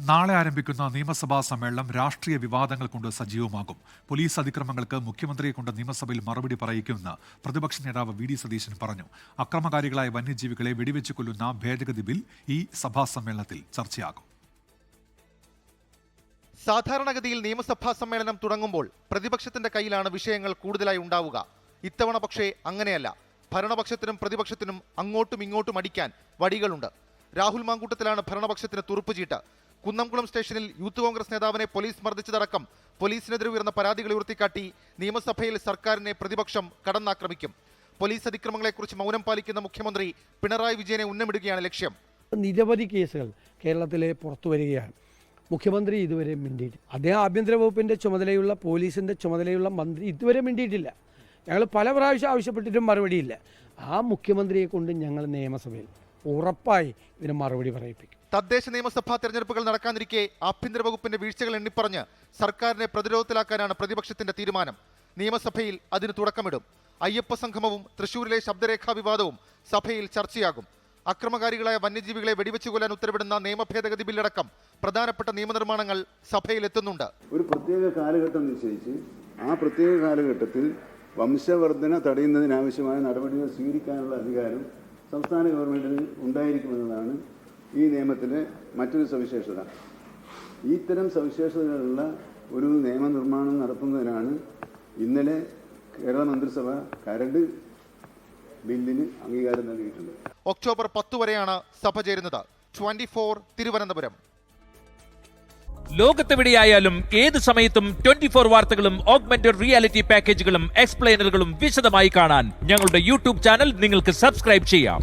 നാളെ ആരംഭിക്കുന്ന നിയമസഭാ സമ്മേളനം രാഷ്ട്രീയ വിവാദങ്ങൾ കൊണ്ട് സജീവമാകും. പോലീസ് അതിക്രമങ്ങൾക്ക് മുഖ്യമന്ത്രിയെ കൊണ്ട് നിയമസഭയിൽ മറുപടി പറയിക്കുമെന്ന് പ്രതിപക്ഷ നേതാവ് വി ഡി സതീശൻ പറഞ്ഞു. അക്രമകാരികളായ വന്യജീവികളെ വെടിവെച്ച് കൊല്ലുന്ന ഭേദഗതി ബിൽ ഈ സഭാ സമ്മേളനത്തിൽ ചർച്ചയാകും. സാധാരണഗതിയിൽ നിയമസഭാ സമ്മേളനം തുടങ്ങുമ്പോൾ പ്രതിപക്ഷത്തിന്റെ കയ്യിലാണ് വിഷയങ്ങൾ കൂടുതലായി ഉണ്ടാവുക. ഇത്തവണ പക്ഷേ അങ്ങനെയല്ല. ഭരണപക്ഷത്തിനും പ്രതിപക്ഷത്തിനും അങ്ങോട്ടും ഇങ്ങോട്ടും അടിക്കാൻ വടികളുണ്ട്. രാഹുൽ മാങ്കൂട്ടത്തിലാണ് ഭരണപക്ഷത്തിന് തുറുപ്പുചീട്ട്. കുന്നംകുളം സ്റ്റേഷനിൽ യൂത്ത് കോൺഗ്രസ് നേതാവിനെ പോലീസ് മർദ്ദിച്ചതടക്കം പോലീസിനെതിരെ ഉയർന്ന പരാതികൾ ഉയർത്തിക്കാട്ടി നിയമസഭയിൽ സർക്കാരിനെ പ്രതിപക്ഷം കടന്നാക്രമിക്കും. പോലീസ് അതിക്രമങ്ങളെക്കുറിച്ച് മൗനം പാലിക്കുന്ന മുഖ്യമന്ത്രി പിണറായി വിജയനെ ഉന്നമിടുകയാണ് ലക്ഷ്യം. നിരവധി കേസുകൾ കേരളത്തിലെ പുറത്തു വരികയാണ്. മുഖ്യമന്ത്രി ഇതുവരെ മിണ്ടിയിട്ടില്ല. അദ്ദേഹം ആഭ്യന്തര വകുപ്പിൻ്റെ ചുമതലയുള്ള പോലീസിൻ്റെ ചുമതലയുള്ള മന്ത്രി ഇതുവരെ മിണ്ടിയിട്ടില്ല. ഞങ്ങൾ പല പ്രാവശ്യം ആവശ്യപ്പെട്ടിട്ടും മറുപടിയില്ല. ആ മുഖ്യമന്ത്രിയെ കൊണ്ട് ഞങ്ങൾ നിയമസഭയിൽ ഉറപ്പായി ഇതിന് മറുപടി പറയിപ്പിക്കും. തദ്ദേശ നിയമസഭാ തെരഞ്ഞെടുപ്പുകൾ നടക്കാനിരിക്കെ ആഭ്യന്തര വകുപ്പിന്റെ വീഴ്ചകൾ എണ്ണിപ്പറഞ്ഞ് സർക്കാരിനെ പ്രതിരോധത്തിലാക്കാനാണ് പ്രതിപക്ഷത്തിന്റെ തീരുമാനം. നിയമസഭയിൽ അതിന് തുടക്കമിടും. അയ്യപ്പ സംഗമവും തൃശൂരിലെ ശബ്ദരേഖാ വിവാദവും സഭയിൽ ചർച്ചയാകും. അക്രമകാരികളായ വന്യജീവികളെ വെടിവെച്ച് കൊല്ലാൻ ഉത്തരവിടുന്ന നിയമ ഭേദഗതി ബില്ലടക്കം പ്രധാനപ്പെട്ട നിയമനിർമ്മാണങ്ങൾ സഭയിൽ എത്തുന്നുണ്ട്. ഒരു പ്രത്യേക കാലഘട്ടം നിശ്ചയിച്ച് ആ പ്രത്യേക കാലഘട്ടത്തിൽ വംശവർധന തടയുന്നതിനാവശ്യമായ നടപടികൾ സ്വീകരിക്കാനുള്ള അധികാരം സംസ്ഥാന ഗവൺമെൻറ്റിന് ഉണ്ടായിരിക്കുമെന്നതാണ് ഈ നിയമത്തിലെ മറ്റൊരു സവിശേഷത. ഇത്തരം സവിശേഷതകളുള്ള ഒരു നിയമനിർമ്മാണം നടത്തുന്നതിനാണ് ഇന്നലെ കേരള മന്ത്രിസഭ കരട് ബില്ലിന് അംഗീകാരം നൽകിയിട്ടുണ്ട്. ഒക്ടോബർ 10 വരെയാണ് സഭ ചേരുന്നത്. 24 തിരുവനന്തപുരം. ലോകത്തെവിടെയായാലും ഏത് സമയത്തും 24 വാർത്തകളും ഓഗ്മെന്റഡ് റിയാലിറ്റി പാക്കേജുകളും എക്സ്പ്ലെയിനറുകളും വിശദമായി കാണാൻ ഞങ്ങളുടെ യൂട്യൂബ് ചാനൽ നിങ്ങൾക്ക് സബ്സ്ക്രൈബ് ചെയ്യാം.